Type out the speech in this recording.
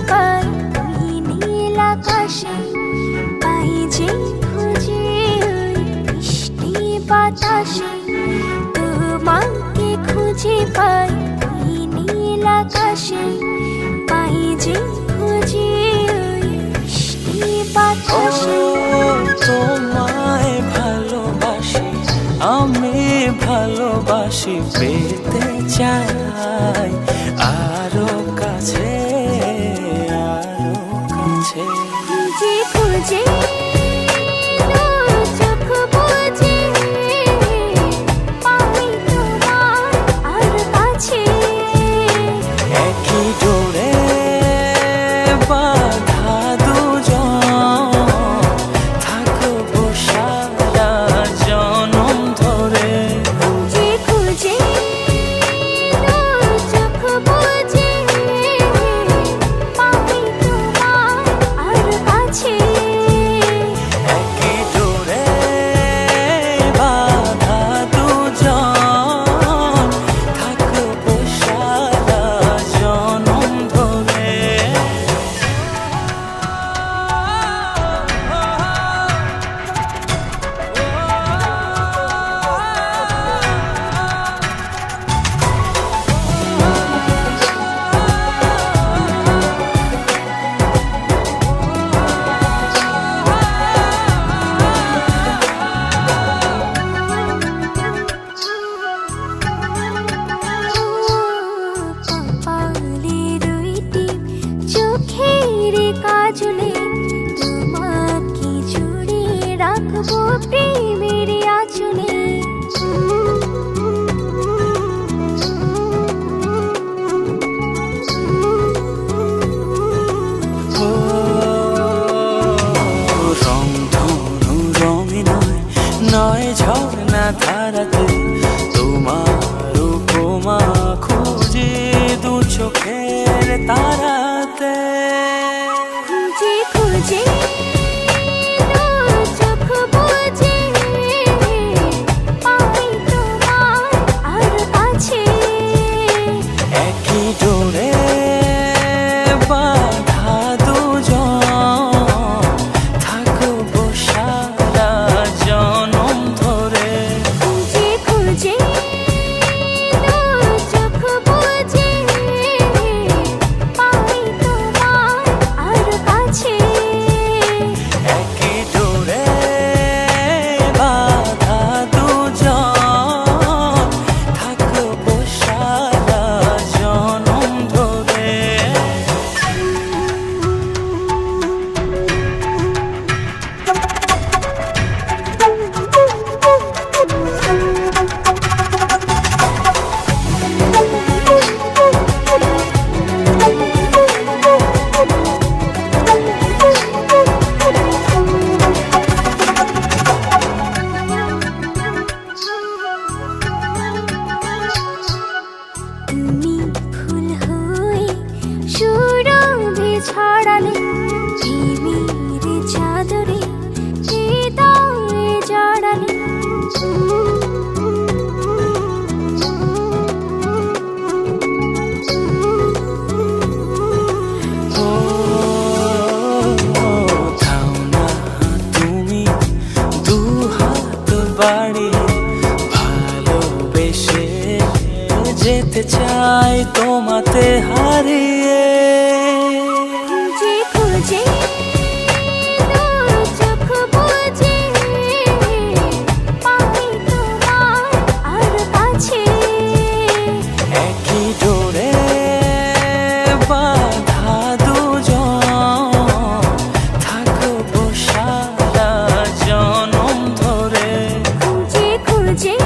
পাই ওই নীল আকাশে, পাই যে খুঁজে ওই মিষ্টি বাতাসে। তোমাকে খুঁজে পাই ওই নীল আকাশে, পাই যে খুঁজে ওই মিষ্টি বাতাসে। তোমায় ভালোবাসি, আমি ভালোবাসি, পেতে চাই আরো কাছে, আরো কাছে। খুঁজে খুঁজে চোখ বুজে পাই তোমার আর কাছে। একই ডোরে বাঁধা দুজন, থাকবো সারা জনম ধরে। খুঁজে খুঁজে চোখ বুজে পাই তোমার আর কাছে। একই ডোরে বাঁধা দুজন, থাকবো সারা জনম ধরে। কপালে দুইটি চোখের কাজলে, তোমাকে জুড়ে রাখবো প্রেমের আঁচলে। রংধনু রঙে নয়, নয় ঝর্ণা ধারাতে, তোমার উপমা খুঁজে দু চোখের তারাতে। খুঁজে খুঁজে চোখ বুজে পাই তোমার আর কাছে। একই ডোরে বাঁধা দুজন, থাকবো সারা জনম ধরে। খুঁজে খুঁজে চোখ বুজে পাই তোমার আর কাছে। একই ডোরে বাঁধা দুজন, থাকবো সারা জনম ধরে। তুমি ফুল হয়ে সুরভি ছড়ালে, প্রেমের চাদরে হৃদয়ে জড়ালে। ও থাও না তুমি দু হাত বাড়িয়ে, ভালোবেসে যেতে চাই তোমাতে হারিয়ে। খুঁজে খুঁজে চোখ বুজে পাই তোমার আর কাছে। একই ডোরে বাঁধা দুজন, থাকবো সারা জনম ধরে। খুঁজে খুঁজে